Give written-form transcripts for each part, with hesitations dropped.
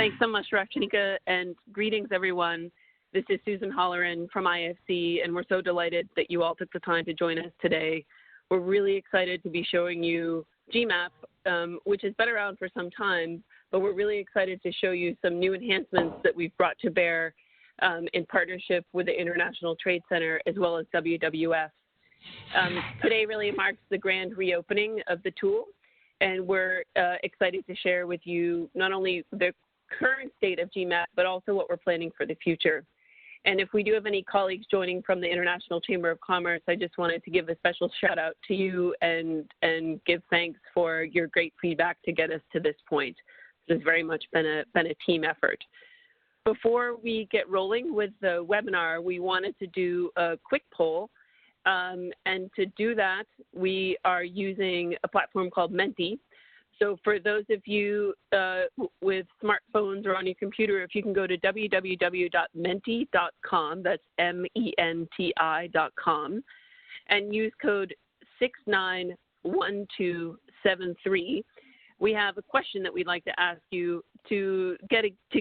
Thanks so much, Rashnika, and greetings, everyone. This is Susan Holleran from IFC, and we're so delighted that you all took the time to join us today. We're really excited to be showing you GMap, which has been around for some time, but we're really excited to show you some new enhancements that we've brought to bear in partnership with the International Trade Center as well as WWF. Today really marks the grand reopening of the tool, and we're excited to share with you not only the current state of GMap, but also what we're planning for the future. And if we do have any colleagues joining from the International Chamber of Commerce, I just wanted to give a special shout out to you and give thanks for your great feedback to get us to this point. This has very much been a team effort. Before we get rolling with the webinar, we wanted to do a quick poll. And to do that, we are using a platform called Menti. So for those of you with smartphones or on your computer, if you can go to www.menti.com, that's MENTI.com, and use code 691273, we have a question that we'd like to ask you to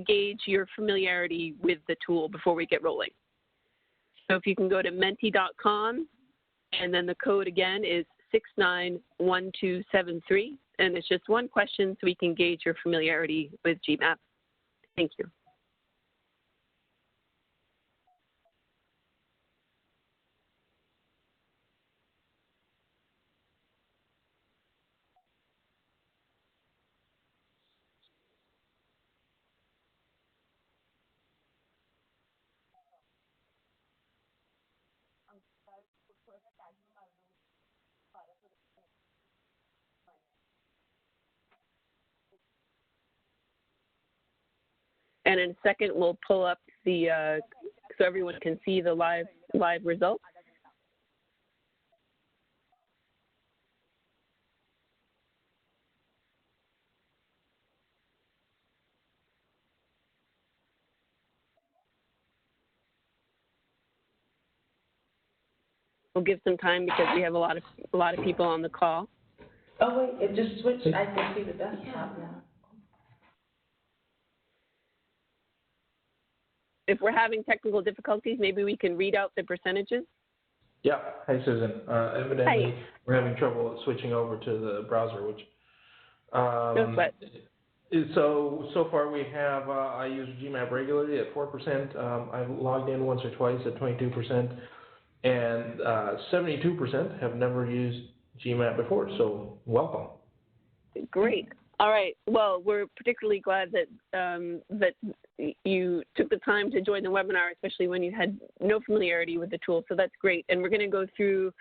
gauge your familiarity with the tool before we get rolling. So if you can go to menti.com, and then the code again is 691273. And it's just one question so we can gauge your familiarity with GMap. Thank you. And in a second, we'll pull up the, so everyone can see the live results. We'll give some time because we have a lot of people on the call. Oh wait, it just switched. I can see the desktop now. If we're having technical difficulties, maybe we can read out the percentages. Yeah. Hi, Susan. Evidently, we're having trouble switching over to the browser, which. No sweat. So far we have, I use GMap regularly at 4%. I've logged in once or twice at 22%, and 72% have never used GMap before. So welcome. Great. All right. Well, we're particularly glad that that you took the time to join the webinar, especially when you had no familiarity with the tool. So that's great. And we're going to go through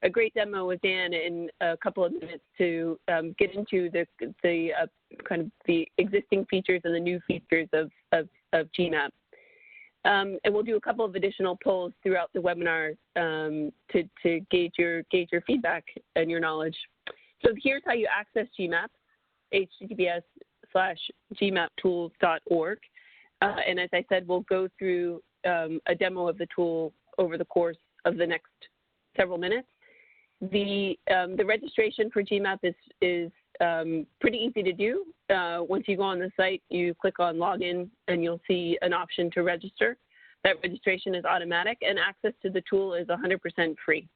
a great demo with Dan in a couple of minutes to get into the kind of the existing features and the new features of GMap. And we'll do a couple of additional polls throughout the webinar to gauge your feedback and your knowledge. So here's how you access GMap. https://gmaptools.org. And as I said, we'll go through a demo of the tool over the course of the next several minutes. The registration for GMap is pretty easy to do. Once you go on the site, you click on login and you'll see an option to register. That registration is automatic and access to the tool is 100% free.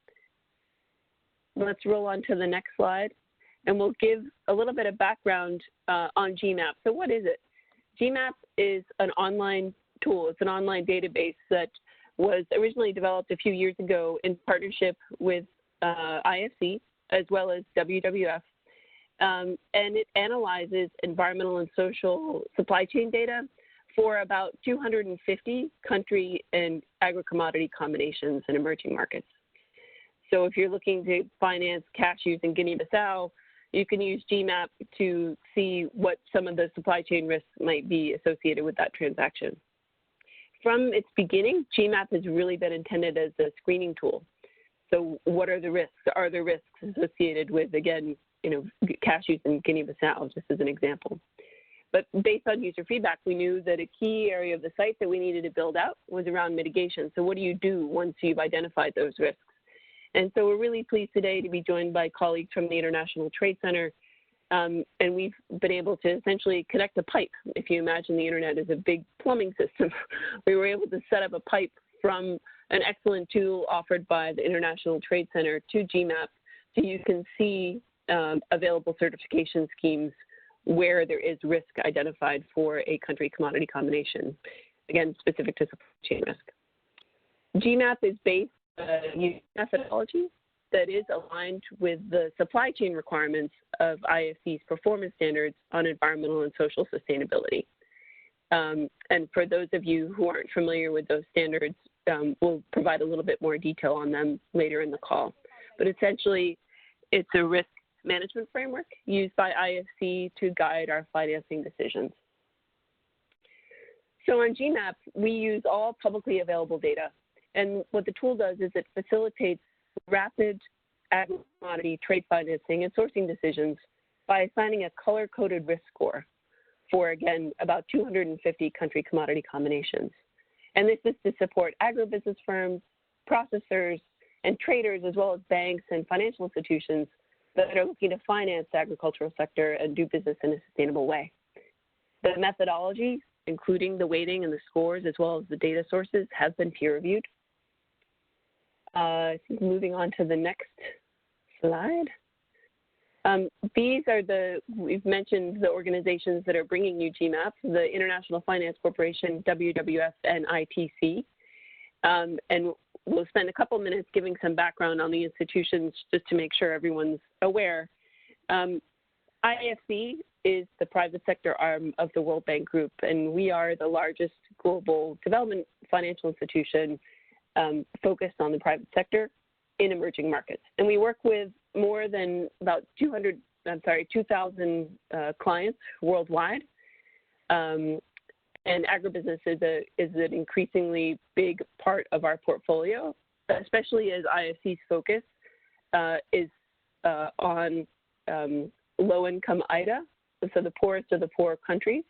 Let's roll on to the next slide. And we'll give a little bit of background on GMap. So what is it? GMap is an online tool. It's an online database that was originally developed a few years ago in partnership with IFC as well as WWF. And it analyzes environmental and social supply chain data for about 250 country and agro-commodity combinations in emerging markets. So if you're looking to finance cashews in Guinea-Bissau, you can use GMap to see what some of the supply chain risks might be associated with that transaction. From its beginning, GMap has really been intended as a screening tool. So what are the risks? Are there risks associated with, again, cashews in Guinea-Bissau, just as an example? But based on user feedback, we knew that a key area of the site that we needed to build out was around mitigation. So what do you do once you've identified those risks? And so we're really pleased today to be joined by colleagues from the International Trade Center And we've been able to essentially connect a pipe. If you imagine the internet as a big plumbing system, we were able to set up a pipe from an excellent tool offered by the International Trade Center to GMap, so you can see available certification schemes where there is risk identified for a country commodity combination, again, specific to supply chain risk. GMap is based on a methodology that is aligned with the supply chain requirements of IFC's performance standards on environmental and social sustainability. And for those of you who aren't familiar with those standards, we'll provide a little bit more detail on them later in the call. But essentially, it's a risk management framework used by IFC to guide our financing decisions. So on GMap, we use all publicly available data. And what the tool does is it facilitates rapid agro-commodity trade financing and sourcing decisions by assigning a color-coded risk score for, again, about 250 country commodity combinations. And this is to support agribusiness firms, processors, and traders, as well as banks and financial institutions that are looking to finance the agricultural sector and do business in a sustainable way. The methodology, including the weighting and the scores, as well as the data sources, have been peer-reviewed. Moving on to the next slide. These are we've mentioned the organizations that are bringing you GMap, the International Finance Corporation, WWF, and ITC. And we'll spend a couple minutes giving some background on the institutions just to make sure everyone's aware. IFC is the private sector arm of the World Bank Group, and we are the largest global development financial institution focused on the private sector in emerging markets. And we work with more than about 2,000 clients worldwide. And agribusiness is an increasingly big part of our portfolio, especially as IFC's focus is on low-income IDA, so the poorest of the poor countries,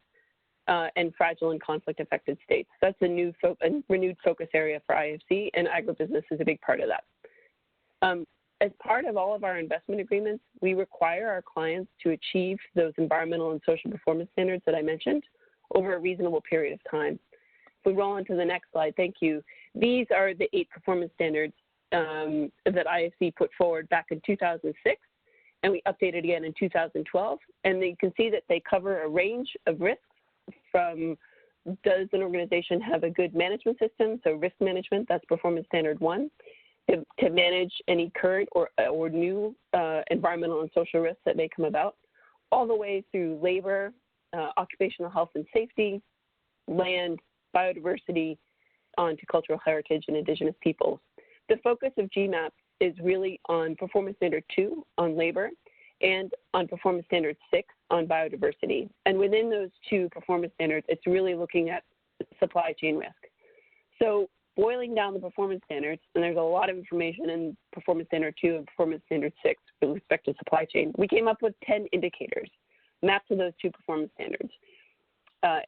and fragile and conflict-affected states. That's a renewed focus area for IFC, and agribusiness is a big part of that. As part of all of our investment agreements, we require our clients to achieve those environmental and social performance standards that I mentioned over a reasonable period of time. If we roll into the next slide, thank you. These are the 8 performance standards that IFC put forward back in 2006, and we updated again in 2012. And you can see that they cover a range of risks, from does an organization have a good management system, so risk management, that's performance standard 1, to manage any current or new environmental and social risks that may come about, all the way through labor, occupational health and safety, land, biodiversity, onto cultural heritage and indigenous peoples. The focus of GMap is really on performance standard 2 on labor and on performance standard 6 on biodiversity. And within those 2 performance standards, it's really looking at supply chain risk. So boiling down the performance standards, and there's a lot of information in performance standard 2 and performance standard 6 with respect to supply chain, we came up with 10 indicators mapped to those 2 performance standards.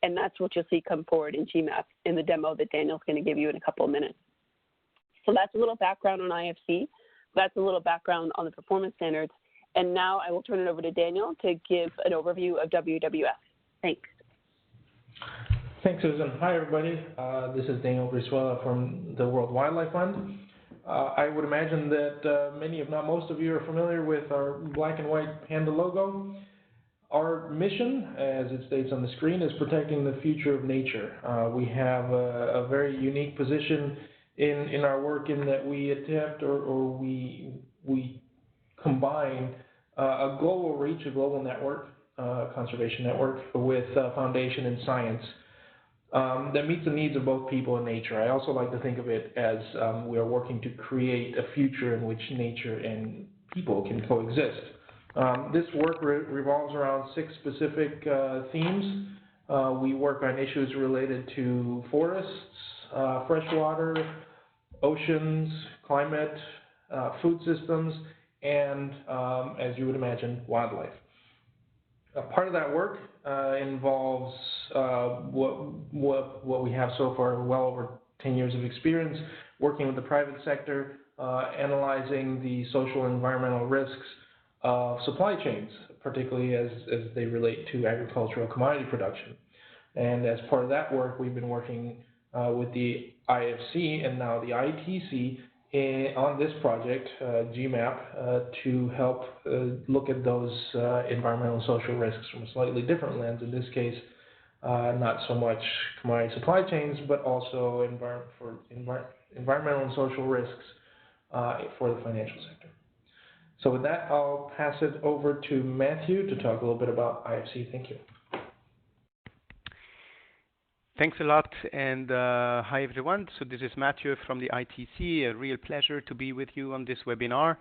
And that's what you'll see come forward in GMap in the demo that Daniel's going to give you in a couple of minutes. So that's a little background on IFC. That's a little background on the performance standards. And now I will turn it over to Daniel to give an overview of WWF. Thanks. Thanks, Susan. Hi, everybody. This is Daniel Brizuela from the World Wildlife Fund. I would imagine that many, if not most of you, are familiar with our black and white panda logo. Our mission, as it states on the screen, is protecting the future of nature. We have a very unique position in our work in that we attempt or we combine a global reach, a global network, conservation network, with foundation in science that meets the needs of both people and nature. I also like to think of it as we are working to create a future in which nature and people can coexist. This work revolves around 6 specific themes. We work on issues related to forests, freshwater, oceans, climate, food systems, and, as you would imagine, wildlife. Part of that work involves what we have so far, well over 10 years of experience, working with the private sector, analyzing the social and environmental risks of supply chains, particularly as they relate to agricultural commodity production. And as part of that work, we've been working with the IFC and now the ITC on this project, GMap, to help look at those environmental and social risks from a slightly different lens. In this case, not so much commodity supply chains, but also environmental and social risks for the financial sector. So with that, I'll pass it over to Matthew to talk a little bit about IFC. Thank you. Thanks a lot, and hi everyone. So this is Matthew from the ITC. A real pleasure to be with you on this webinar.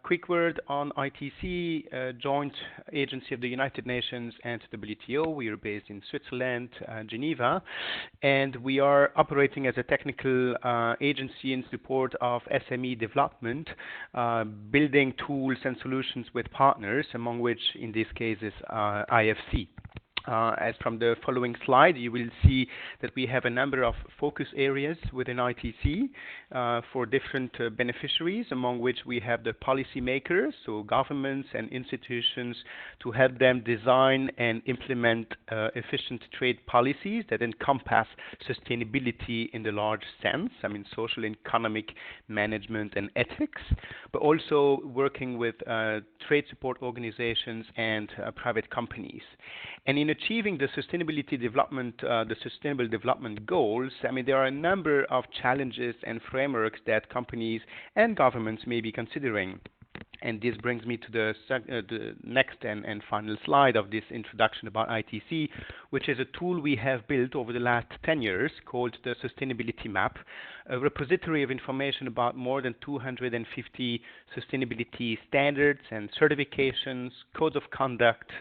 Quick word on ITC, joint agency of the United Nations and WTO. We are based in Switzerland, Geneva, and we are operating as a technical agency in support of SME development, building tools and solutions with partners, among which in this case is IFC. As from the following slide, you will see that we have a number of focus areas within ITC for different beneficiaries, among which we have the policymakers, so governments and institutions, to help them design and implement efficient trade policies that encompass sustainability in the large sense, I mean social, economic, management, and ethics, but also working with trade support organizations and private companies. And in achieving the sustainability development, the sustainable development goals, I mean, there are a number of challenges and frameworks that companies and governments may be considering. And this brings me to the next and final slide of this introduction about ITC, which is a tool we have built over the last 10 years called the Sustainability Map, a repository of information about more than 250 sustainability standards and certifications, codes of conduct,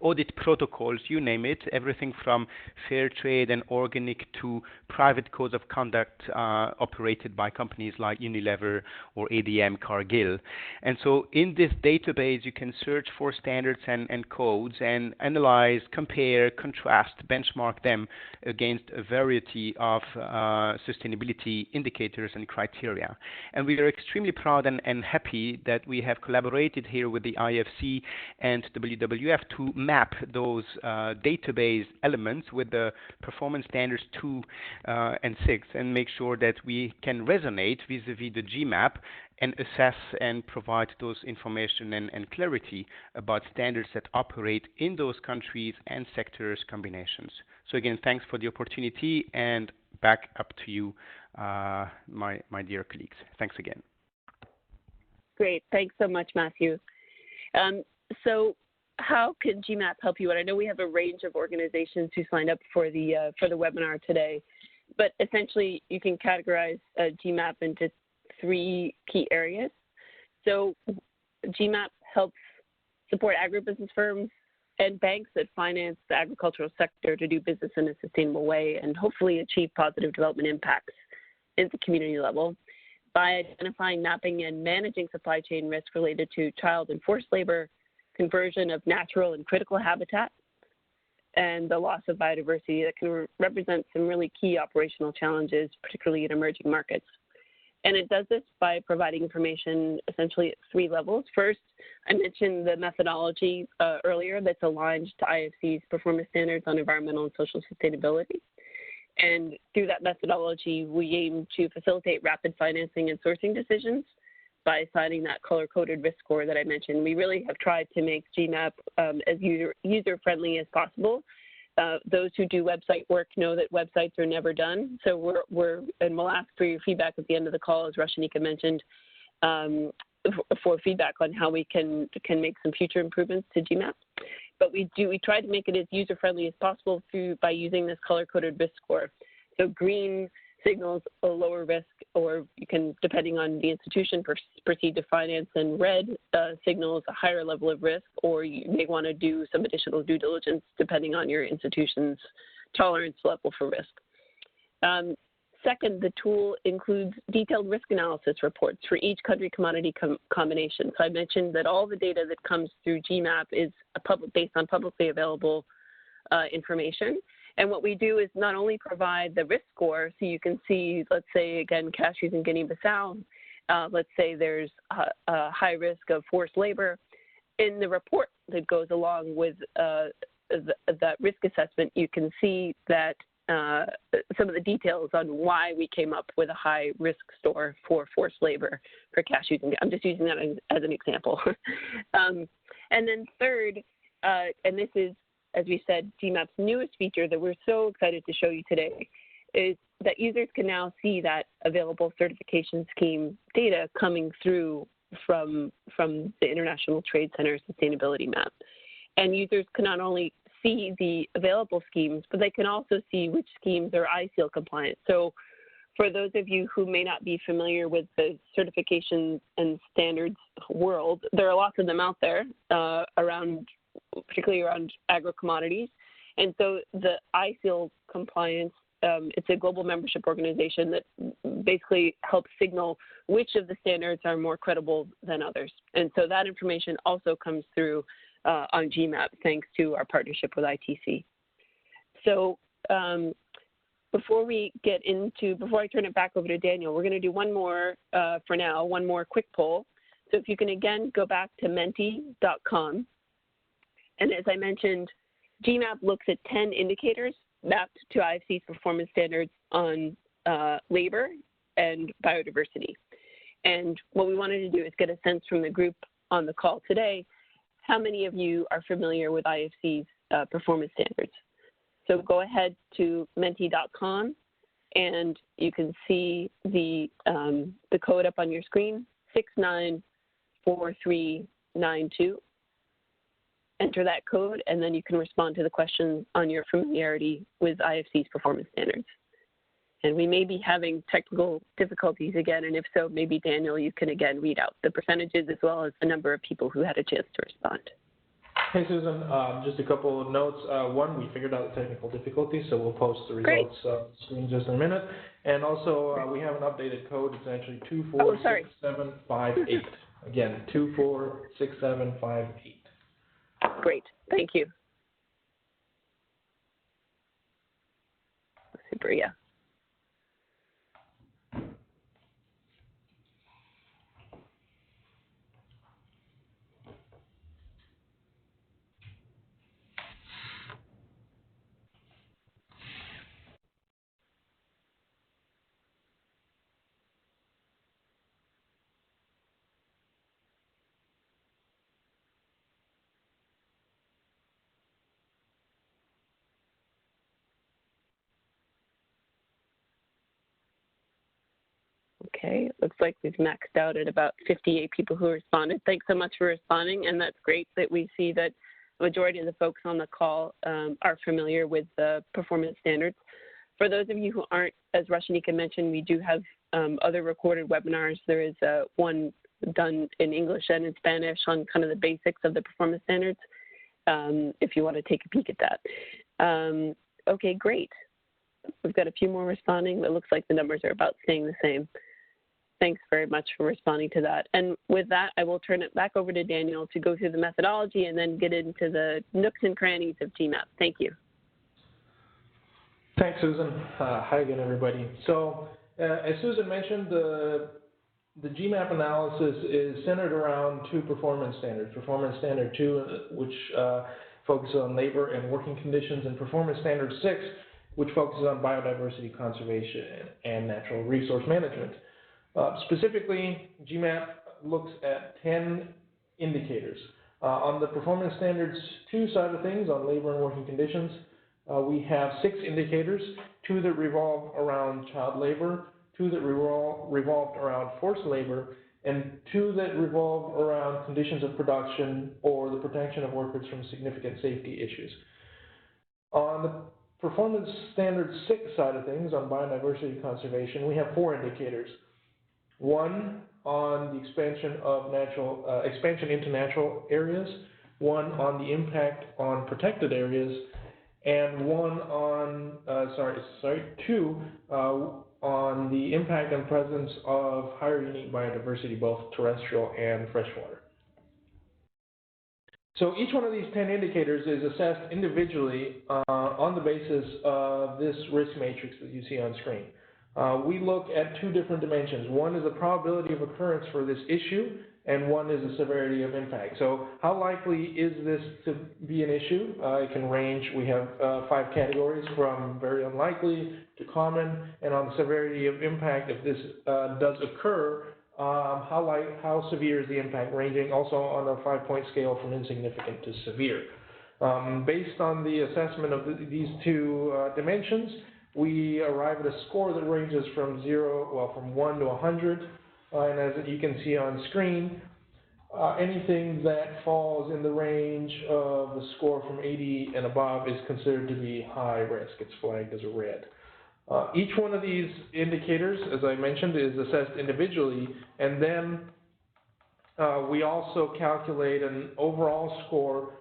audit protocols, you name it, everything from fair trade and organic to private codes of conduct operated by companies like Unilever or ADM Cargill. And so in this database, you can search for standards and codes and analyze, compare, contrast, benchmark them against a variety of sustainability indicators and criteria. And we are extremely proud and happy that we have collaborated here with the IFC and WWF to map those database elements with the performance standards 2 and 6 and make sure that we can resonate vis-a-vis the GMap and assess and provide those information and clarity about standards that operate in those countries and sectors combinations. So again, thanks for the opportunity, and back up to you, my dear colleagues. Thanks again. Great, thanks so much, Matthew. So how can GMap help you? And I know we have a range of organizations who signed up for the webinar today, but essentially you can categorize GMap into 3 key areas. So GMap helps support agribusiness firms and banks that finance the agricultural sector to do business in a sustainable way and hopefully achieve positive development impacts at the community level by identifying, mapping, and managing supply chain risk related to child and forced labor, conversion of natural and critical habitat, and the loss of biodiversity that can represent some really key operational challenges, particularly in emerging markets. And it does this by providing information essentially at 3 levels. First, I mentioned the methodology earlier that's aligned to IFC's performance standards on environmental and social sustainability. And through that methodology, we aim to facilitate rapid financing and sourcing decisions by assigning that color-coded risk score that I mentioned. We really have tried to make GMap as user-friendly as possible. Those who do website work know that websites are never done. So and we'll ask for your feedback at the end of the call, as Rashanika mentioned, for feedback on how we can make some future improvements to GMap. But we try to make it as user-friendly as possible by using this color-coded risk score. So green signals a lower risk, or you can, depending on the institution, proceed to finance, and red signals a higher level of risk, or you may want to do some additional due diligence depending on your institution's tolerance level for risk. Second, the tool includes detailed risk analysis reports for each country commodity combination. So I mentioned that all the data that comes through GMap is based on publicly available information. And what we do is not only provide the risk score, so you can see, let's say, again, cashews in Guinea-Bissau, let's say there's a high risk of forced labor. In the report, that goes along with that risk assessment, you can see that some of the details on why we came up with a high risk score for forced labor for cashews. I'm just using that as an example. And then third, and this is, as we said, GMap's newest feature that we're so excited to show you today, is that users can now see that available certification scheme data coming through from the International Trade Center Sustainability Map. And users can not only see the available schemes, but they can also see which schemes are ISEAL compliant. So for those of you who may not be familiar with the certification and standards world, there are lots of them out there particularly around agro-commodities. And so the ISEAL compliance, it's a global membership organization that basically helps signal which of the standards are more credible than others. And so that information also comes through on GMap, thanks to our partnership with ITC. So before I turn it back over to Daniel, we're going to do one more for now, one more quick poll. So if you can again go back to menti.com. And as I mentioned, GMap looks at 10 indicators mapped to IFC's performance standards on labor and biodiversity. And what we wanted to do is get a sense from the group on the call today, how many of you are familiar with IFC's performance standards? So go ahead to menti.com and you can see the code up on your screen, 694392. Enter that code, and then you can respond to the question on your familiarity with IFC's performance standards. And we may be having technical difficulties again, and if so, maybe Daniel, you can again read out the percentages as well as the number of people who had a chance to respond. Hey, Susan, just a couple of notes. One, we figured out the technical difficulties, so we'll post the results screen just in a minute. And also, we have an updated code. It's actually 246758. Again, 246758. Great, thank you. Super, yeah. Okay, it looks like we've maxed out at about 58 people who responded. Thanks so much for responding, and that's great that we see that the majority of the folks on the call are familiar with the performance standards. For those of you who aren't, as Rashanika mentioned, we do have other recorded webinars. There is one done in English and in Spanish on kind of the basics of the performance standards, if you want to take a peek at that. Okay, great. We've got a few more responding, but it looks like the numbers are about staying the same. Thanks very much for responding to that. And with that, I will turn it back over to Daniel to go through the methodology and then get into the nooks and crannies of GMap. Thank you. Thanks, Susan. Hi again, everybody. So, as Susan mentioned, the GMap analysis is centered around two performance standards. Performance Standard 2, which focuses on labor and working conditions, and Performance Standard 6, which focuses on biodiversity conservation and natural resource management. Specifically, GMap looks at 10 indicators. On the Performance Standards 2 side of things, on labor and working conditions, we have 6 indicators, 2 that revolve around child labor, 2 that revolved around forced labor, and 2 that revolve around conditions of production or the protection of workers from significant safety issues. On the Performance Standard 6 side of things, on biodiversity conservation, we have 4 indicators. 1 on the expansion into natural areas, 1 on the impact on protected areas, and 2 on the impact and presence of higher unique biodiversity, both terrestrial and freshwater. So each one of these 10 indicators is assessed individually on the basis of this risk matrix that you see on screen. We look at 2 different dimensions. One is the probability of occurrence for this issue, and one is the severity of impact. So how likely is this to be an issue? It can range. We have 5 categories from very unlikely to common, and on the severity of impact, if this does occur, how severe is the impact, ranging also on a 5-point scale from insignificant to severe. Based on the assessment of these 2 dimensions, we arrive at a score that ranges from 1 to 100, and as you can see on screen, anything that falls in the range of the score from 80 and above is considered to be high risk. It's flagged as a red. Each one of these indicators, as I mentioned, is assessed individually, and then we also calculate an overall score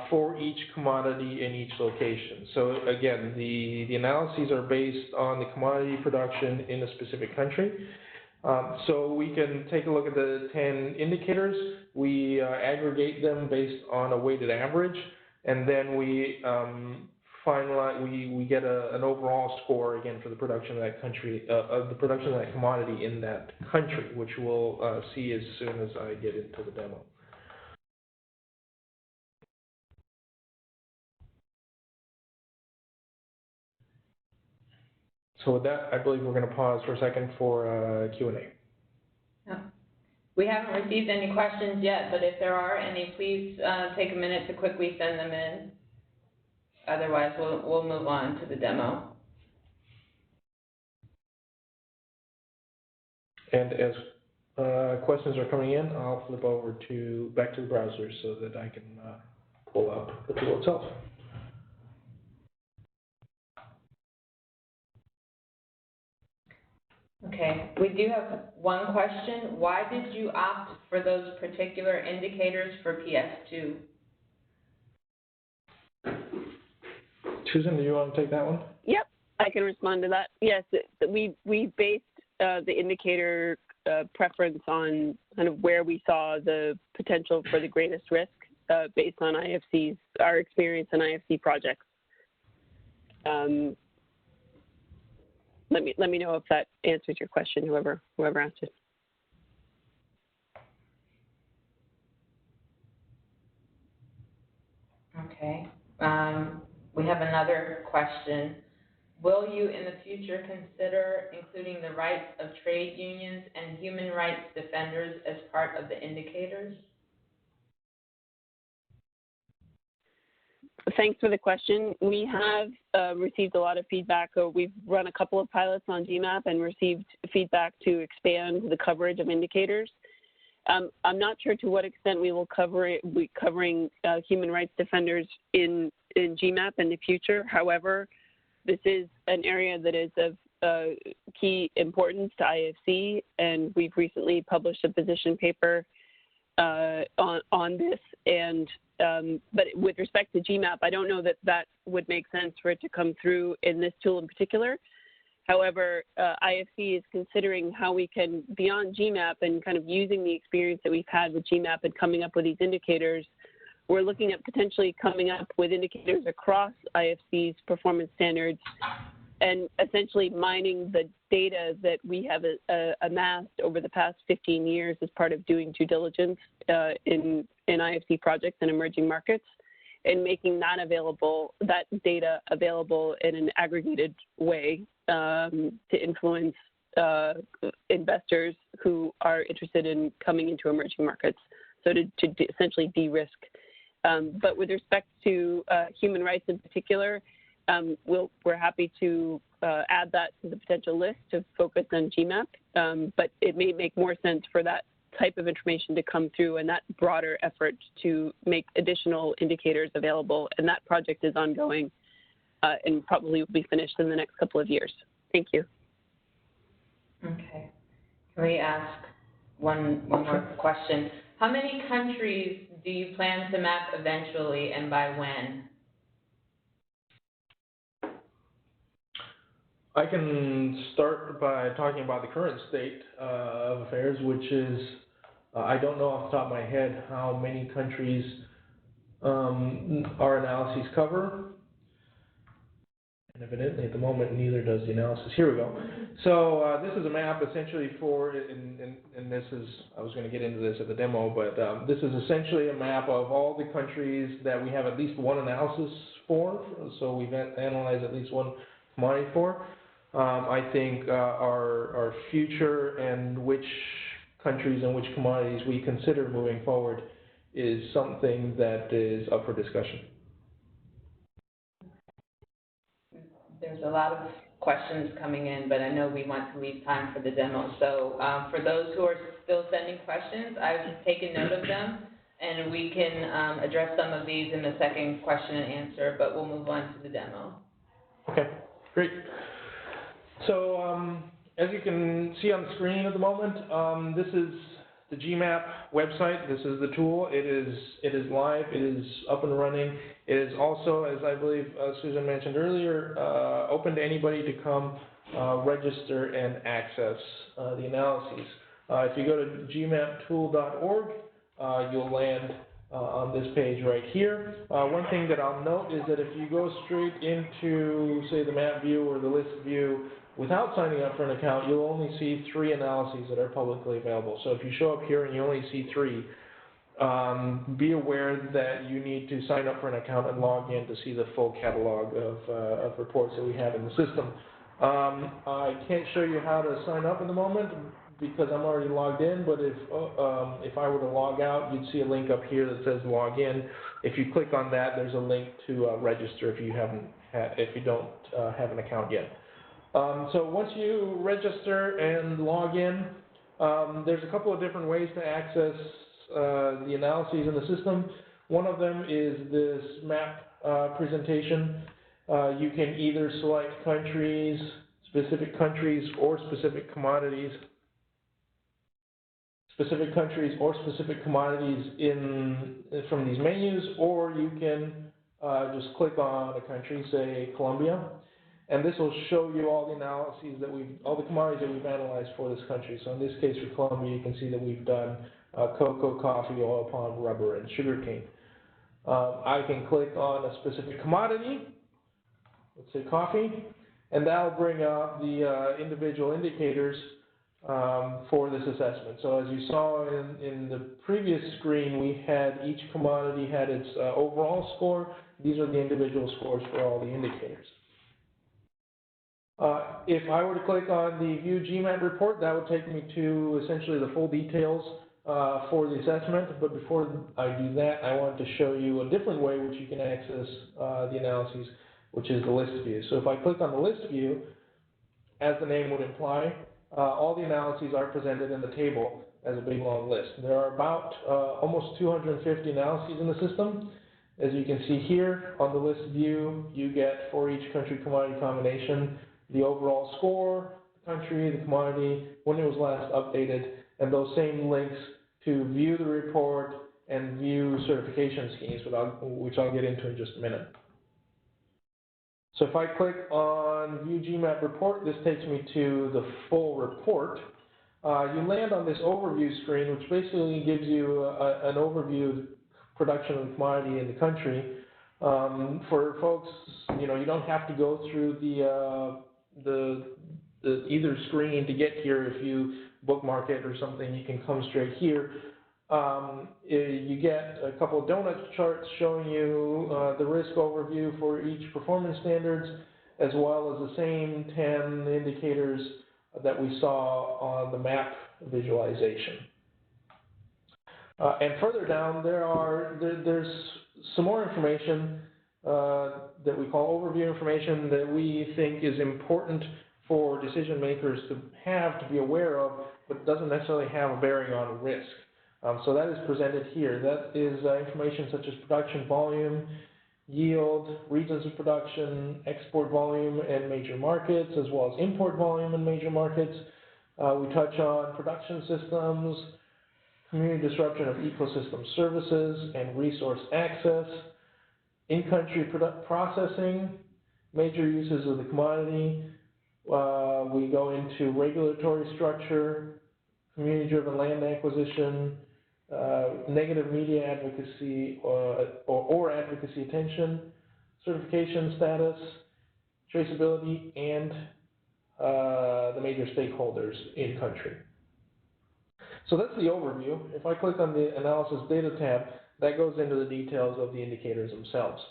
for each commodity in each location. So again, the analyses are based on the commodity production in a specific country. So we can take a look at the 10 indicators. We aggregate them based on a weighted average, and then we we get an overall score again for the production of that country, of the production of that commodity in that country, which we'll see as soon as I get into the demo. So with that, I believe we're going to pause for a second for Q&A. Yeah. We haven't received any questions yet, but if there are any, please take a minute to quickly send them in. Otherwise, we'll move on to the demo. And as questions are coming in, I'll flip over back to the browser so that I can pull up the tool itself. Okay, we do have one question. Why did you opt for those particular indicators for PS2? Susan, do you want to take that one? Yep, I can respond to that. Yes, we based the indicator preference on kind of where we saw the potential for the greatest risk based on our experience in IFC projects. Let me know if that answers your question, whoever asked it. Okay. We have another question. Will you in the future consider including the rights of trade unions and human rights defenders as part of the indicators? Thanks for the question. We have received a lot of feedback. We've run a couple of pilots on GMap and received feedback to expand the coverage of indicators. I'm not sure to what extent we will covering human rights defenders in GMap in the future. However, this is an area that is of key importance to IFC, and we've recently published a position paper on this. And but with respect to GMap, I don't know that would make sense for it to come through in this tool in particular. However, IFC is considering how we can, beyond GMap and kind of using the experience that we've had with GMap and coming up with these indicators, we're looking at potentially coming up with indicators across IFC's performance standards and essentially mining the data that we have amassed over the past 15 years as part of doing due diligence in IFC projects in emerging markets, and making that data available in an aggregated way to influence investors who are interested in coming into emerging markets, so to essentially de-risk. But with respect to human rights in particular, we're happy to add that to the potential list to focus on GMap, but it may make more sense for that type of information to come through and that broader effort to make additional indicators available. And that project is ongoing and probably will be finished in the next couple of years. Thank you. Okay. Can we ask one more question? How many countries do you plan to map eventually, and by when? I can start by talking about the current state of affairs, which is, I don't know off the top of my head how many countries our analyses cover. And evidently at the moment, neither does the analysis. Here we go. So this is a map essentially for, and this is, I was going to get into this at the demo, but this is essentially a map of all the countries that we have at least one analysis for. So we've analyzed at least one commodity for. I think our future and which countries and which commodities we consider moving forward is something that is up for discussion. There's a lot of questions coming in, but I know we want to leave time for the demo. So for those who are still sending questions, I've taken note of them, and we can address some of these in the second question and answer, but we'll move on to the demo. Okay, great. So as you can see on the screen at the moment, this is the GMap website. This is the tool. It is live. It is up and running. It is also, as I believe Susan mentioned earlier, open to anybody to come register and access the analyses. If you go to gmaptool.org, you'll land on this page right here. One thing that I'll note is that if you go straight into, say, the map view or the list view without signing up for an account, you'll only see 3 analyses that are publicly available. So if you show up here and you only see 3, be aware that you need to sign up for an account and log in to see the full catalog of reports that we have in the system. I can't show you how to sign up at the moment because I'm already logged in, but if I were to log out, you'd see a link up here that says log in. If you click on that, there's a link to register if you don't have an account yet. So once you register and log in, there's a couple of different ways to access the analyses in the system. One of them is this map presentation. You can either select countries, specific countries, or specific commodities. Specific countries or specific commodities from these menus, or you can just click on a country, say Colombia, and this will show you all the analyses that all the commodities that we've analyzed for this country. So in this case for Colombia, you can see that we've done cocoa, coffee, oil palm, rubber, and sugarcane. I can click on a specific commodity, let's say coffee, and that'll bring up the individual indicators for this assessment. So as you saw in the previous screen, we had each commodity had its overall score. These are the individual scores for all the indicators. If I were to click on the View GMap report, that would take me to essentially the full details for the assessment. But before I do that, I want to show you a different way which you can access the analyses, which is the list view. So if I click on the list view, as the name would imply, all the analyses are presented in the table as a big long list. There are about almost 250 analyses in the system. As you can see here on the list view, you get for each country commodity combination the overall score, the country, the commodity, when it was last updated, and those same links to view the report and view certification schemes, which I'll get into in just a minute. So if I click on View GMap Report, this takes me to the full report. You land on this overview screen, which basically gives you an overview of the production of the commodity in the country. For folks, you don't have to go through the either screen to get here. If you bookmark it or something, you can come straight here. You get a couple of donut charts showing you the risk overview for each performance standards, as well as the same 10 indicators that we saw on the map visualization. And further down, there's some more information that we call overview information that we think is important for decision makers to be aware of, but doesn't necessarily have a bearing on risk. So that is presented here. That is information such as production volume, yield, regions of production, export volume and major markets, as well as import volume and major markets. We touch on production systems, community disruption of ecosystem services and resource access, in-country processing, major uses of the commodity. We go into regulatory structure, community-driven land acquisition, negative media advocacy or advocacy attention, certification status, traceability, and the major stakeholders in country. So that's the overview. If I click on the Analysis Data tab, that goes into the details of the indicators themselves.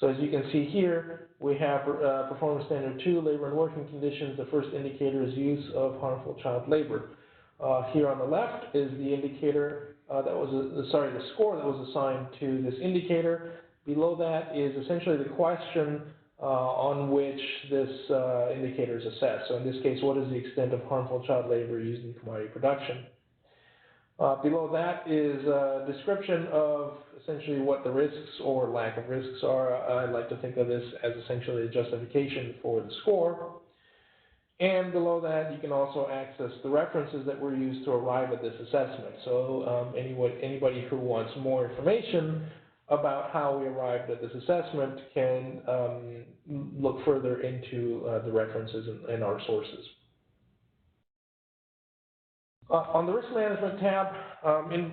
So as you can see here, we have Performance Standard 2, Labor and Working Conditions. The first indicator is use of harmful child labor. Here on the left is the indicator the score that was assigned to this indicator. Below that is essentially the question on which this indicator is assessed. So in this case, what is the extent of harmful child labor used in commodity production? Below that is a description of essentially what the risks or lack of risks are. I like to think of this as essentially a justification for the score. And below that, you can also access the references that were used to arrive at this assessment. So anybody who wants more information about how we arrived at this assessment can look further into the references and our sources. On the Risk Management tab,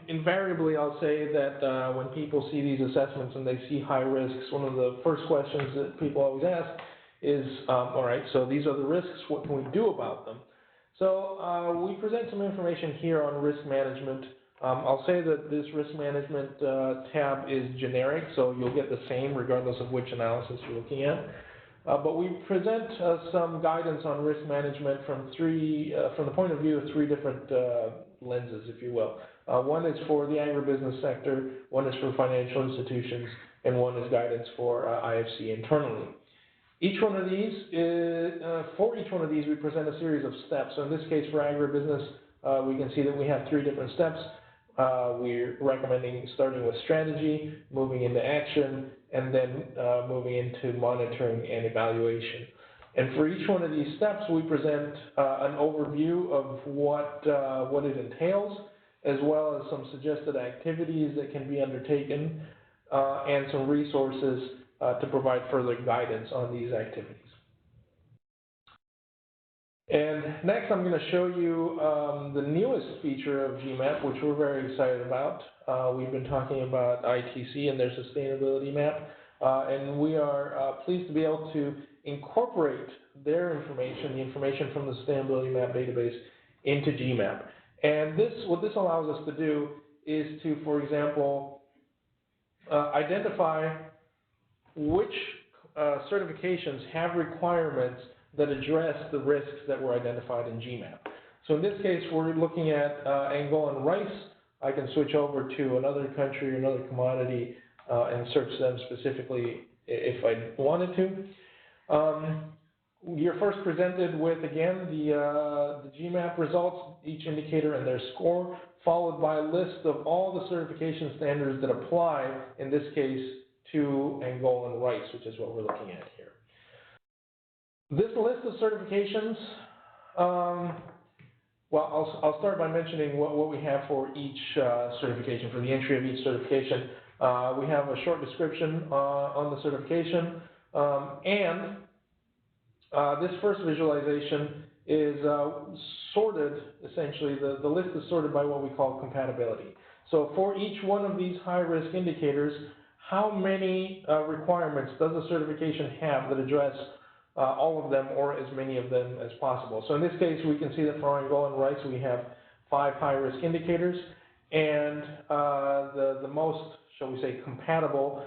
invariably I'll say that when people see these assessments and they see high risks, one of the first questions that people always ask is, all right, so these are the risks, what can we do about them? So we present some information here on risk management. I'll say that this risk management tab is generic, so you'll get the same regardless of which analysis you're looking at. But we present some guidance on risk management from the point of view of three different lenses, if you will. One is for the agribusiness sector, one is for financial institutions, and one is guidance for IFC internally. For each one of these, we present a series of steps. So in this case, for agribusiness, we can see that we have three different steps. We're recommending starting with strategy, moving into action, and then moving into monitoring and evaluation. And for each one of these steps, we present an overview of what it entails, as well as some suggested activities that can be undertaken, and some resources to provide further guidance on these activities. And next, I'm going to show you the newest feature of GMap, which we're very excited about. We've been talking about ITC and their Sustainability Map, and we are pleased to be able to incorporate their information, the information from the Sustainability Map database, into GMap. And what this allows us to do is to, for example, identify which certifications have requirements that address the risks that were identified in GMap. So in this case, we're looking at Angolan rice. I can switch over to another country, another commodity, and search them specifically if I wanted to. You're first presented with, again, the GMap results, each indicator and their score, followed by a list of all the certification standards that apply, in this case, to Angolan rice, which is what we're looking at here. This list of certifications, well, I'll start by mentioning what we have for each certification, for the entry of each certification. We have a short description on the certification, and this first visualization is sorted, essentially, the list is sorted by what we call compatibility. So for each one of these high-risk indicators, how many requirements does the certification have that address all of them or as many of them as possible? So in this case, we can see that for Angolan rice, we have 5 high-risk indicators, and the most, shall we say, compatible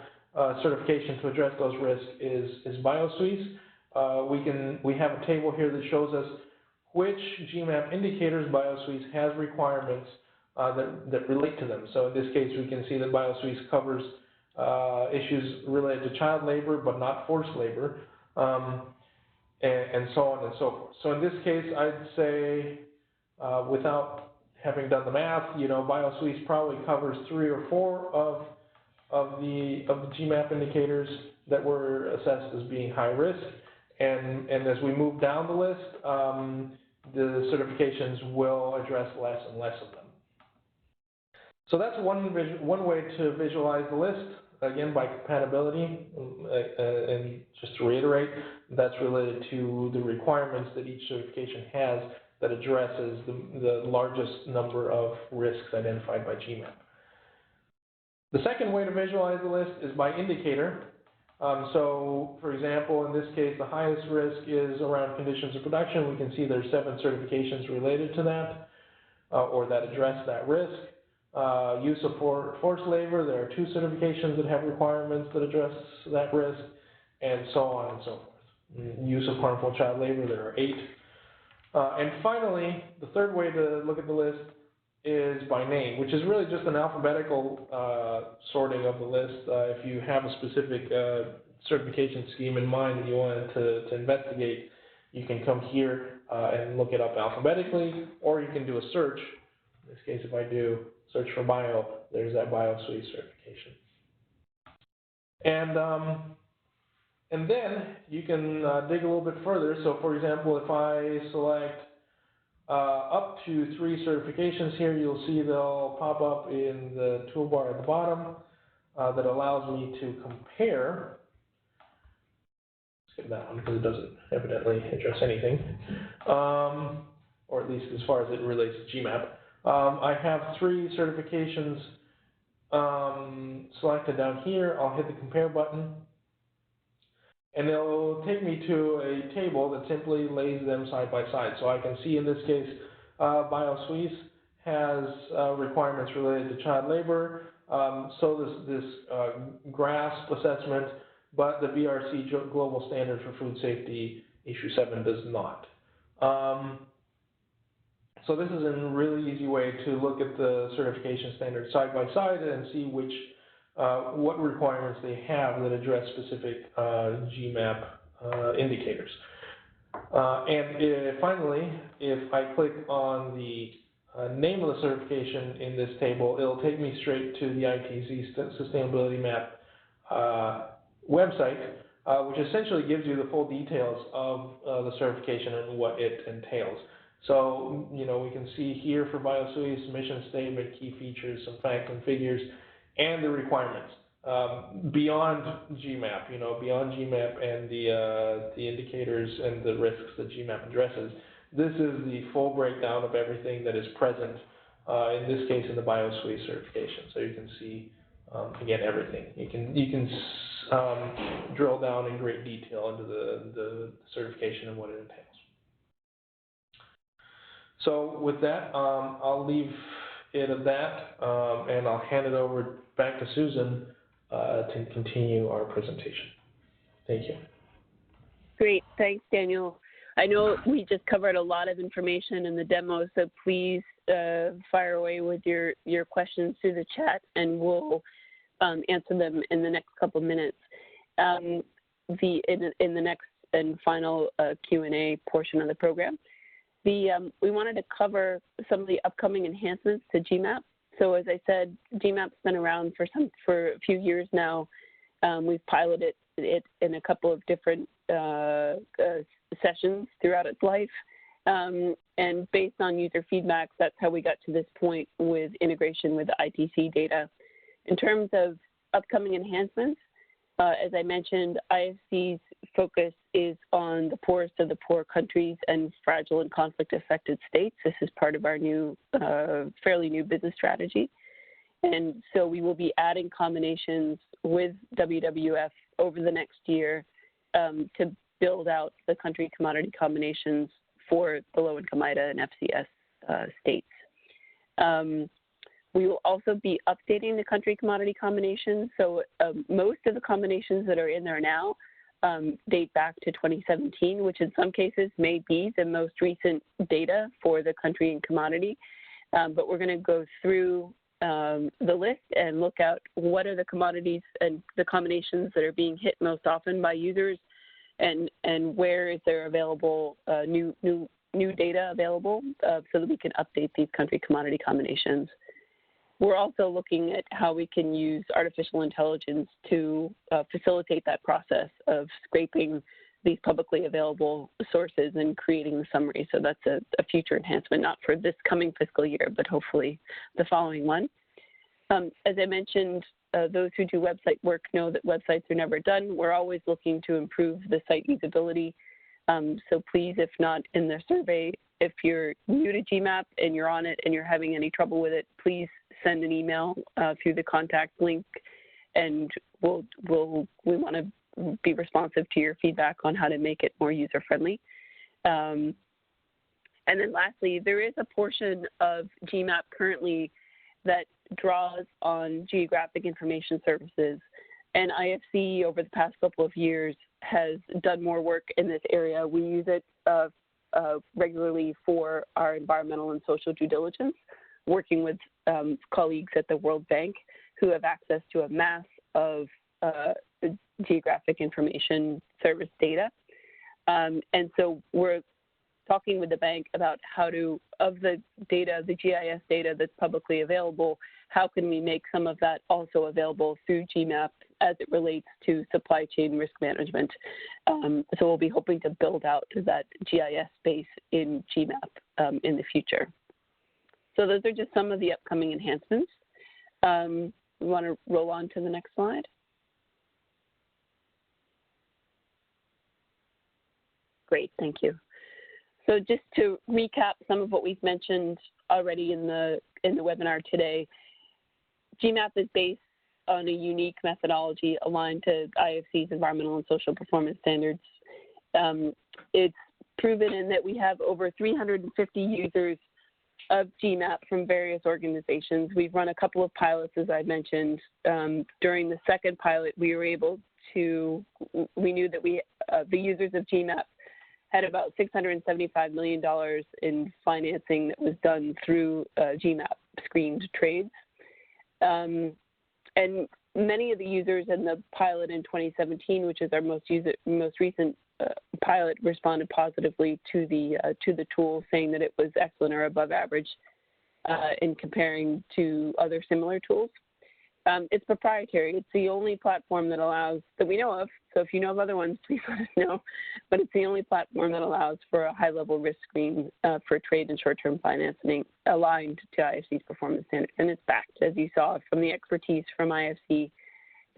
certification to address those risks is BioSuisse. We have a table here that shows us which GMap indicators BioSuisse has requirements that relate to them. So in this case, we can see that BioSuisse covers issues related to child labor, but not forced labor, and so on and so forth. So in this case, I'd say, without having done the math, BioSuisse probably covers 3 or 4 of the GMap indicators that were assessed as being high risk. And as we move down the list, the certifications will address less and less of them. So that's one way to visualize the list, again, by compatibility. And just to reiterate, that's related to the requirements that each certification has that addresses the largest number of risks identified by GMap. The second way to visualize the list is by indicator. So, for example, in this case, the highest risk is around conditions of production. We can see there's 7 certifications related to that, or that address that risk. Use of forced labor, there are 2 certifications that have requirements that address that risk, and so on and so forth. Use of harmful child labor, there are 8. And finally, the third way to look at the list is by name, which is really just an alphabetical sorting of the list. If you have a specific certification scheme in mind that you wanted to investigate, you can come here and look it up alphabetically, or you can do a search. In this case, if I do search for bio, there's that BioSuite certification. And then you can dig a little bit further. So for example, if I select up to 3 certifications here, you'll see they'll pop up in the toolbar at the bottom that allows me to compare. Skip that one because it doesn't evidently address anything, or at least as far as it relates to GMap. I have 3 certifications selected down here. I'll hit the compare button, and it'll take me to a table that simply lays them side by side. So I can see in this case, BioSuisse has requirements related to child labor, so does this GRASP assessment, but the VRC Global Standard for Food Safety Issue 7 does not. So this is a really easy way to look at the certification standards side by side and see which what requirements they have that address specific GMap indicators. And finally, if I click on the name of the certification in this table, it'll take me straight to the ITC Sustainability Map website, which essentially gives you the full details of the certification and what it entails. So, you know, we can see here for BioSuisse, mission statement, key features, some facts and figures, and the requirements. Beyond GMap, you know, beyond GMap and the indicators and the risks that GMap addresses, this is the full breakdown of everything that is present, in this case in the BioSuisse certification. So you can see, again, everything. You can drill down in great detail into the certification and what it entails. So with that, I'll leave it at that, and I'll hand it over back to Susan to continue our presentation. Thank you. Great, thanks, Daniel. I know we just covered a lot of information in the demo, so please fire away with your questions through the chat, and we'll answer them in the next couple minutes. In the next and final Q&A portion of the program. We wanted to cover some of the upcoming enhancements to GMap. So as I said, GMap's been around for a few years now. We've piloted it in a couple of different sessions throughout its life. And based on user feedback, that's how we got to this point with integration with the ITC data. In terms of upcoming enhancements, as I mentioned, IFC's focus is on the poorest of the poor countries and fragile and conflict-affected states. This is part of our new, fairly new business strategy. And so we will be adding combinations with WWF over the next year to build out the country commodity combinations for the low-income IDA and FCS states. We will also be updating the country commodity combinations. So most of the combinations that are in there now date back to 2017, which in some cases may be the most recent data for the country and commodity. But we're going to go through the list and look at what are the commodities and the combinations that are being hit most often by users, and where is there available new data available so that we can update these country commodity combinations. We're also looking at how we can use artificial intelligence to facilitate that process of scraping these publicly available sources and creating the summary. So that's a future enhancement, not for this coming fiscal year, but hopefully the following one. As I mentioned, those who do website work know that websites are never done. We're always looking to improve the site usability. So please, if not in the survey, if you're new to GMap and you're on it and you're having any trouble with it, please send an email through the contact link, and we want to be responsive to your feedback on how to make it more user-friendly. And then lastly, there is a portion of GMap currently that draws on geographic information services. And IFC over the past couple of years has done more work in this area. We use it regularly for our environmental and social due diligence, working with colleagues at the World Bank who have access to a mass of geographic information service data. And so we're talking with the bank about how to, of the data, the GIS data that's publicly available, how can we make some of that also available through GMap as it relates to supply chain risk management. So we'll be hoping to build out that GIS space in GMap in the future. So those are just some of the upcoming enhancements. We want to roll on to the next slide. Great, thank you. So just to recap some of what we've mentioned already in the webinar today, GMap is based on a unique methodology aligned to IFC's environmental and social performance standards. It's proven in that we have over 350 users of GMap from various organizations. We've run a couple of pilots, as I mentioned. During the second pilot, we were able to, we knew that the users of GMap had about $675 million in financing that was done through GMap screened trades. And many of the users in the pilot in 2017, which is our most recent pilot, responded positively to the tool, saying that it was excellent or above average in comparing to other similar tools. It's proprietary. It's the only platform that allows, that we know of, so if you know of other ones, please let us know, but it's the only platform that allows for a high-level risk screen for trade and short-term financing aligned to IFC's performance standards. And it's backed, as you saw, from the expertise from IFC,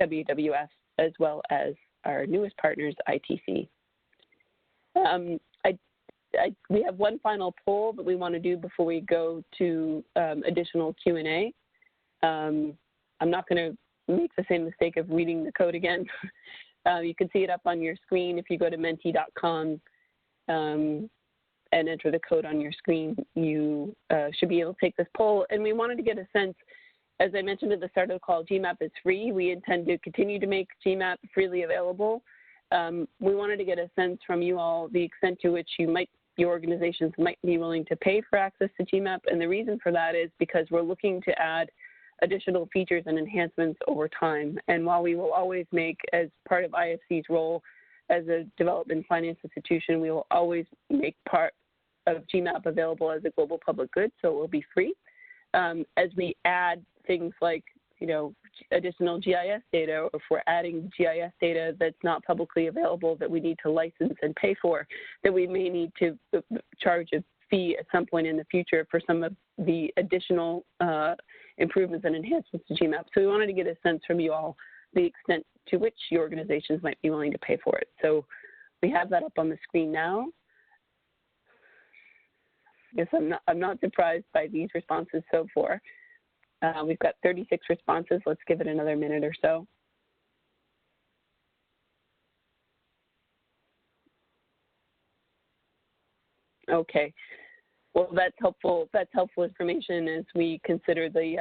WWF, as well as our newest partners, ITC. We have one final poll that we want to do before we go to additional Q&A. I'm not going to make the same mistake of reading the code again. You can see it up on your screen if you go to menti.com and enter the code on your screen. You should be able to take this poll. And we wanted to get a sense, as I mentioned at the start of the call, GMap is free. We intend to continue to make GMap freely available. We wanted to get a sense from you all the extent to which your organizations might be willing to pay for access to GMap. And the reason for that is because we're looking to add additional features and enhancements over time. And while we will always make, as part of IFC's role as a development finance institution, we will always make part of GMap available as a global public good, so it will be free. As we add things like, additional GIS data, or if we're adding GIS data that's not publicly available that we need to license and pay for, that we may need to charge a fee at some point in the future for some of the additional improvements and enhancements to GMap. So we wanted to get a sense from you all the extent to which your organizations might be willing to pay for it. So we have that up on the screen now. I guess I'm not surprised by these responses so far. We've got 36 responses. Let's give it another minute or so. Okay. Well, that's helpful. That's helpful information as we consider the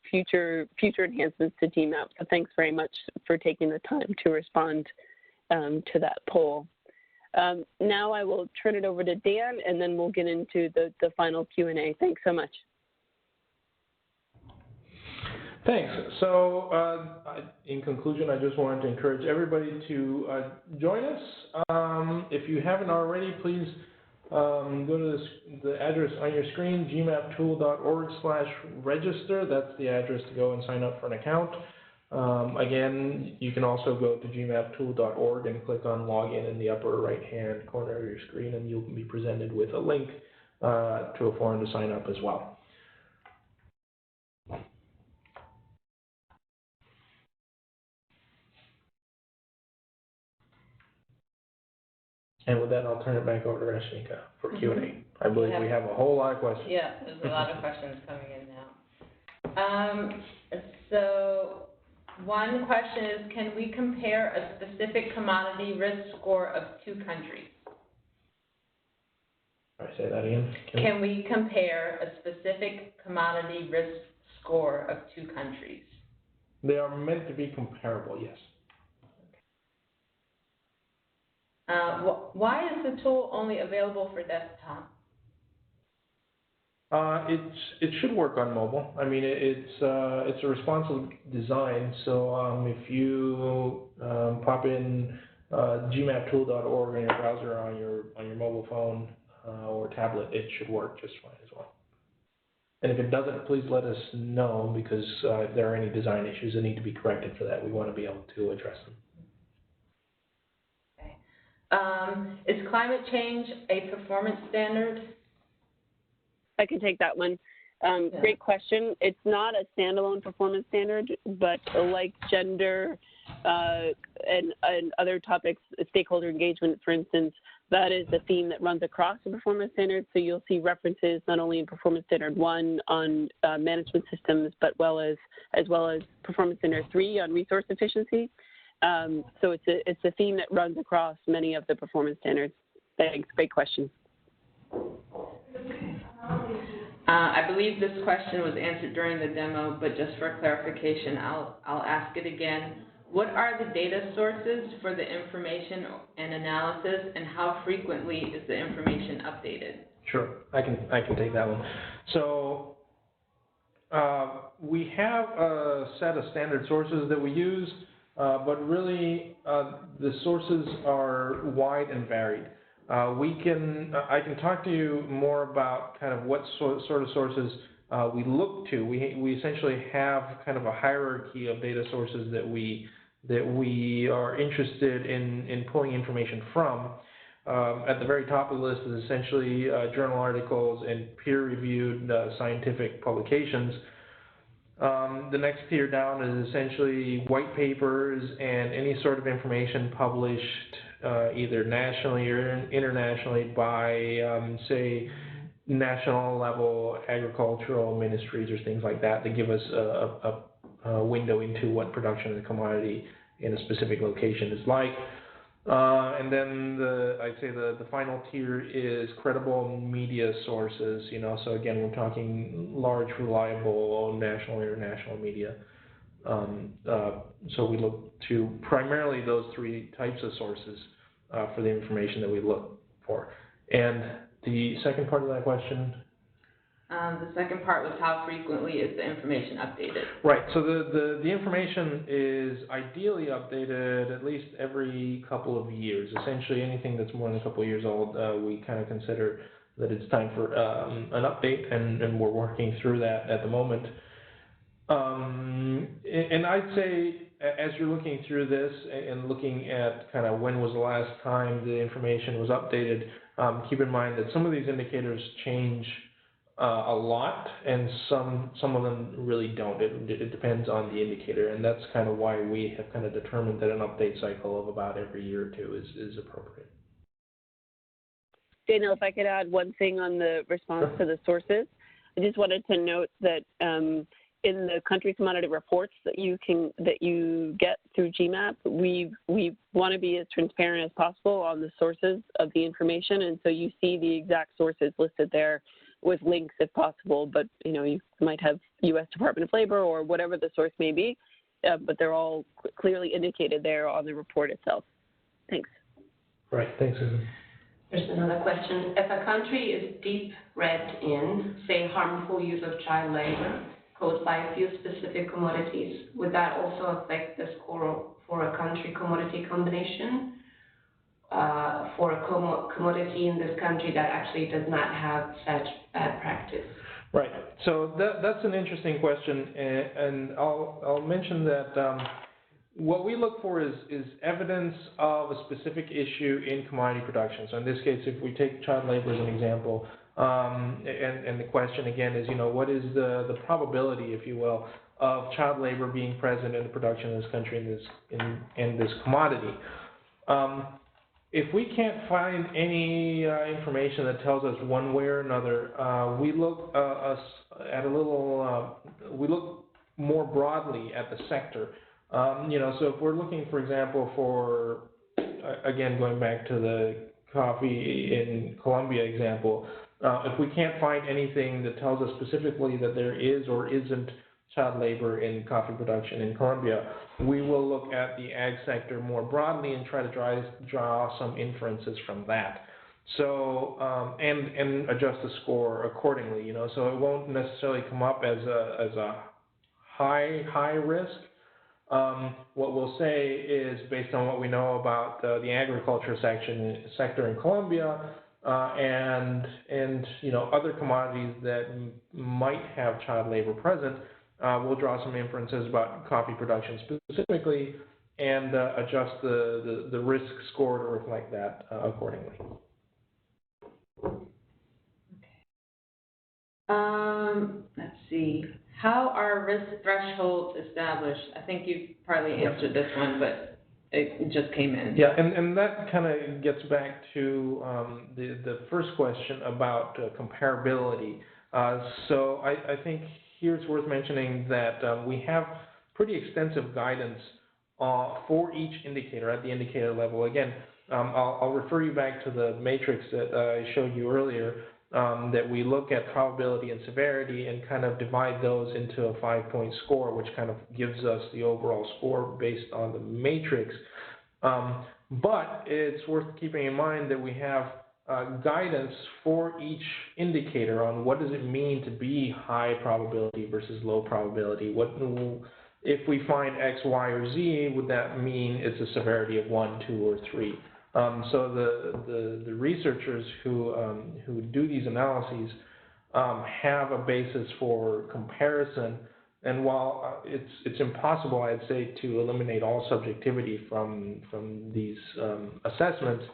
future enhancements to GMap. So thanks very much for taking the time to respond to that poll. Now I will turn it over to Dan, and then we'll get into the final Q&A. Thanks so much. Thanks. So in conclusion, I just wanted to encourage everybody to join us. If you haven't already, please go to the address on your screen, gmaptool.org/register. That's the address to go and sign up for an account. Again, you can also go to gmaptool.org and click on login in the upper right-hand corner of your screen, and you'll be presented with a link to a form to sign up as well. And with that, I'll turn it back over to Rashmika for Q&A. I believe we have a whole lot of questions. Yeah, there's a lot of questions coming in now. So One question is, can we compare a specific commodity risk score of 2 countries? All right, say that again. Can we compare a specific commodity risk score of 2 countries? They are meant to be comparable, yes. Why is the tool only available for desktop? It should work on mobile. I mean, it's a responsive design. So if you pop in gmaptool.org in your browser on your mobile phone or tablet, it should work just fine as well. And if it doesn't, please let us know, because if there are any design issues that need to be corrected for that, we want to be able to address them. Is climate change a performance standard? I can take that one. Great question. It's not a standalone performance standard, but like gender and other topics, stakeholder engagement, for instance, that is the theme that runs across the performance standard. So you'll see references not only in Performance Standard 1 on management systems, but as well as Performance Standard 3 on resource efficiency. So it's a theme that runs across many of the performance standards. Thanks. Great question. I believe this question was answered during the demo, but just for clarification, I'll ask it again. What are the data sources for the information and analysis, and how frequently is the information updated? Sure, I can take that one. So we have a set of standard sources that we use, but really the sources are wide and varied. I can talk to you more about kind of what sort of sources we look to. We essentially have kind of a hierarchy of data sources that we are interested in pulling information from. At the very top of the list is essentially journal articles and peer-reviewed scientific publications. The next tier down is essentially white papers and any sort of information published either nationally or internationally by, say, national level agricultural ministries or things like that give us a window into what production of the commodity in a specific location is like. And then I'd say the final tier is credible media sources. So again, we're talking large, reliable national, international media. So we look to primarily those 3 types of sources for the information that we look for. And the second part of that question? The second part was how frequently is the information updated? Right. So the information is ideally updated at least every couple of years. Essentially, anything that's more than a couple of years old, we kind of consider that it's time for an update, and we're working through that at the moment. And I'd say, as you're looking through this and looking at kind of when was the last time the information was updated, keep in mind that some of these indicators change a lot, and some of them really don't. It depends on the indicator, and that's kind of why we have kind of determined that an update cycle of about every year or 2 is appropriate. Daniel, if I could add one thing on the response to the sources, I just wanted to note that in the country commodity reports that you get through GMap, we want to be as transparent as possible on the sources of the information, and so you see the exact sources listed there with links if possible, but you might have U.S. Department of Labor or whatever the source may be, but they're all clearly indicated there on the report itself. Thanks. Right, thanks, Susan. There's another question. If a country is deep red in, say, harmful use of child labor caused by a few specific commodities, would that also affect the score for a country commodity combination? For a commodity in this country that actually does not have such bad practice? Right. So that's an interesting question, and I'll mention that what we look for is evidence of a specific issue in commodity production. So in this case, if we take child labor as an example, and the question again is, what is the probability, if you will, of child labor being present in the production of this country in this commodity? If we can't find any information that tells us one way or another, we look we look more broadly at the sector. So if we're looking, for example, for, again, going back to the coffee in Colombia example, if we can't find anything that tells us specifically that there is or isn't child labor in coffee production in Colombia, we will look at the ag sector more broadly and try to draw some inferences from that. So, and adjust the score accordingly, so it won't necessarily come up as a high risk. What we'll say is, based on what we know about the agriculture sector in Colombia, and other commodities that might have child labor present, we'll draw some inferences about coffee production specifically, and adjust the risk score to reflect that accordingly. Let's see. How are risk thresholds established? I think you partly answered this one, but it just came in. Yeah, and that kind of gets back to the first question about comparability. So I think here's worth mentioning that we have pretty extensive guidance for each indicator at the indicator level. Again, I'll refer you back to the matrix that I showed you earlier, that we look at probability and severity and kind of divide those into a 5-point score, which kind of gives us the overall score based on the matrix. But it's worth keeping in mind that we have guidance for each indicator on what does it mean to be high probability versus low probability. If we find X, Y, or Z, would that mean it's a severity of 1, 2, or 3? So the researchers who do these analyses have a basis for comparison, and while it's impossible, I'd say, to eliminate all subjectivity from these assessments,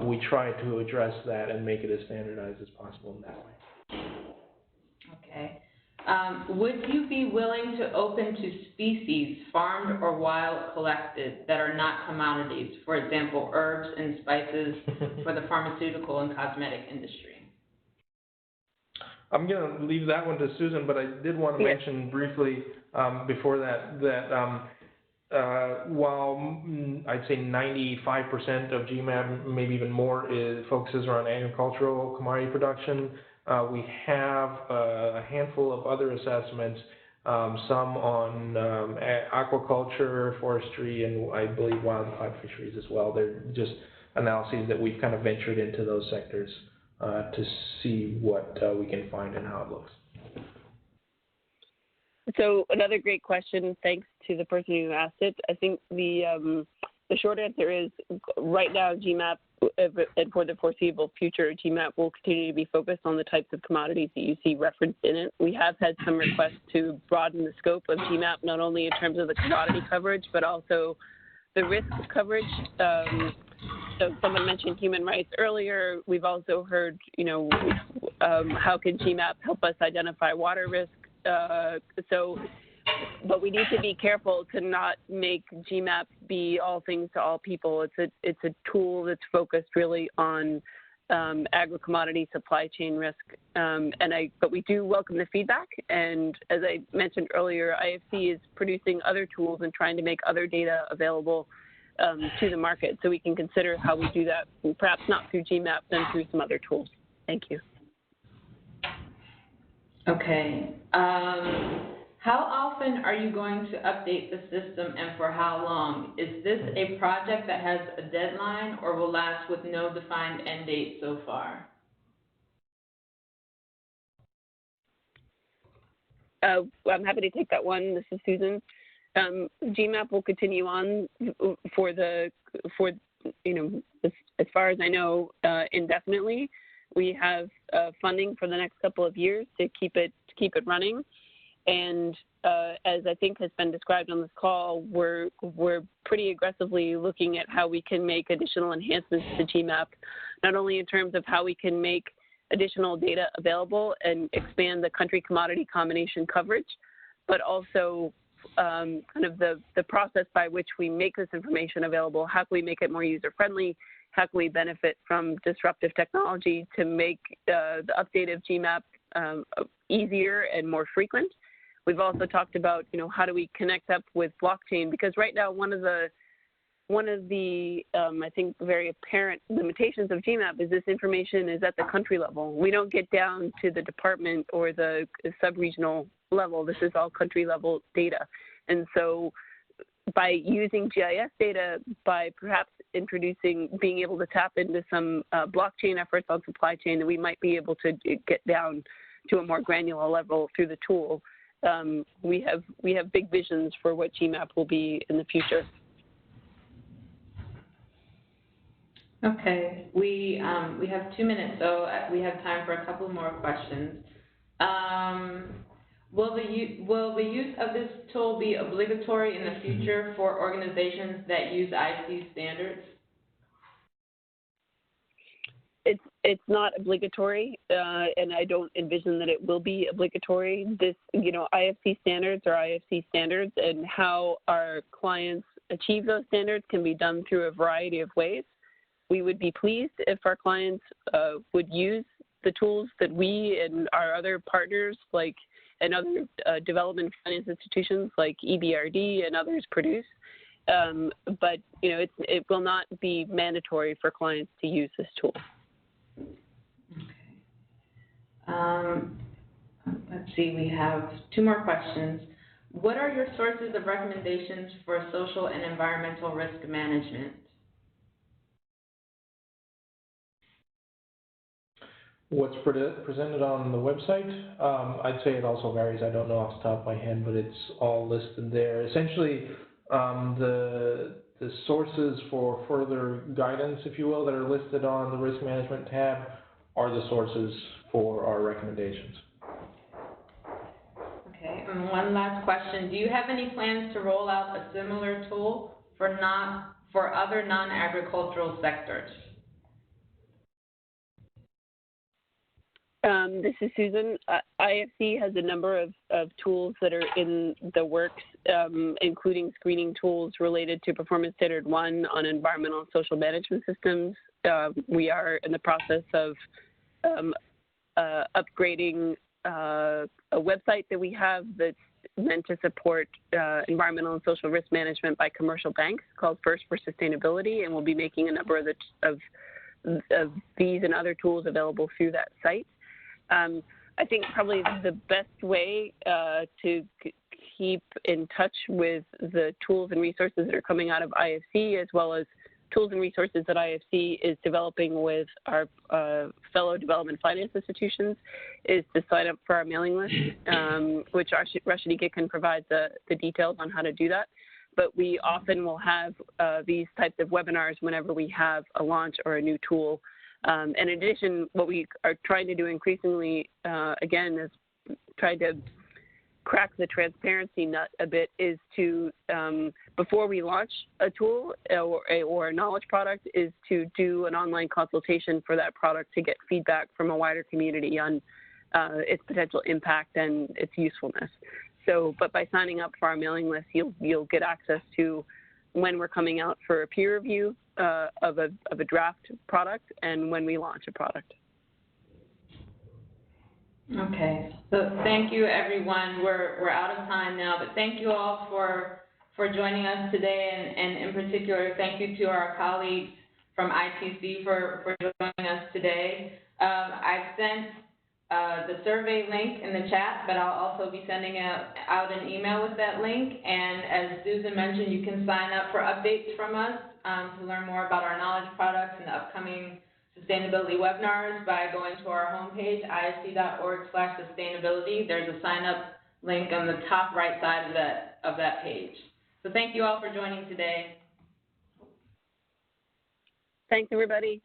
we try to address that and make it as standardized as possible in that way. Okay. Would you be willing to open to species, farmed or wild collected, that are not commodities, for example, herbs and spices for the pharmaceutical and cosmetic industry? I'm going to leave that one to Susan, but I did want to mention briefly before that while I'd say 95% of GMap, maybe even more, focuses on agricultural commodity production, we have a handful of other assessments, some on aquaculture, forestry, and I believe wild-caught fisheries as well. They're just analyses that we've kind of ventured into those sectors to see what we can find and how it looks. So another great question. Thanks to the person who asked it. I think the short answer is right now GMap, and for the foreseeable future, GMap will continue to be focused on the types of commodities that you see referenced in it. We have had some requests to broaden the scope of GMap, not only in terms of the commodity coverage, but also the risk coverage. So someone mentioned human rights earlier. We've also heard, how can GMap help us identify water risk? But we need to be careful to not make GMap be all things to all people. It's a tool that's focused really on agro-commodity supply chain risk. But we do welcome the feedback. And as I mentioned earlier, IFC is producing other tools and trying to make other data available to the market, so we can consider how we do that, perhaps not through GMap, then through some other tools. Thank you. Okay. How often are you going to update the system, and for how long? Is this a project that has a deadline or will last with no defined end date so far? I'm happy to take that one. This is Susan. GMap will continue on as far as I know, indefinitely. We have funding for the next couple of years to keep it running. And as I think has been described on this call, we're pretty aggressively looking at how we can make additional enhancements to GMap, not only in terms of how we can make additional data available and expand the country commodity combination coverage, but also kind of the process by which we make this information available. How can we make it more user-friendly? How can we benefit from disruptive technology to make the update of GMap easier and more frequent? We've also talked about, how do we connect up with blockchain? Because right now, one of the I think very apparent limitations of GMap is this information is at the country level. We don't get down to the department or the sub-regional level. This is all country level data. And so by using GIS data, by perhaps being able to tap into some blockchain efforts on supply chain, that we might be able to get down to a more granular level through the tool. We have big visions for what GMap will be in the future. Okay, we have 2 minutes, so we have time for a couple more questions. Will the use of this tool be obligatory in the future for organizations that use IC standards? It's not obligatory, and I don't envision that it will be obligatory. This, IFC standards are IFC standards, and how our clients achieve those standards can be done through a variety of ways. We would be pleased if our clients would use the tools that we and our other partners, and other development finance institutions like EBRD and others produce. But it will not be mandatory for clients to use this tool. Okay. Let's see, we have 2 more questions. What are your sources of recommendations for social and environmental risk management? What's presented on the website? I'd say it also varies. I don't know off the top of my head, but it's all listed there. Essentially, the sources for further guidance, if you will, that are listed on the risk management tab are the sources for our recommendations. Okay, and one last question. Do you have any plans to roll out a similar tool for other non-agricultural sectors? This is Susan. IFC has a number of tools that are in the works, including screening tools related to Performance Standard 1 on environmental and social management systems. We are in the process of upgrading a website that we have that's meant to support environmental and social risk management by commercial banks called First for Sustainability, and we'll be making a number of these and other tools available through that site. I think probably the best way to keep in touch with the tools and resources that are coming out of IFC, as well as tools and resources that IFC is developing with our fellow development finance institutions, is to sign up for our mailing list, which Rashidi Gitkin provides the details on how to do that. But we often will have these types of webinars whenever we have a launch or a new tool. In addition, what we are trying to do increasingly, again, is try to crack the transparency nut a bit, is to, before we launch a tool or a knowledge product, is to do an online consultation for that product to get feedback from a wider community on its potential impact and its usefulness. So, but by signing up for our mailing list, you'll get access to when we're coming out for a peer review of a draft product and when we launch a product. Okay, so thank you everyone. We're out of time now, but thank you all for joining us today, and in particular, thank you to our colleagues from ITC for joining us today. I've sent the survey link in the chat, but I'll also be sending out an email with that link. And as Susan mentioned, you can sign up for updates from us to learn more about our knowledge products and the upcoming sustainability webinars by going to our homepage, ifc.org/sustainability. There's a sign up link on the top right side of that page. So thank you all for joining today. Thanks, everybody.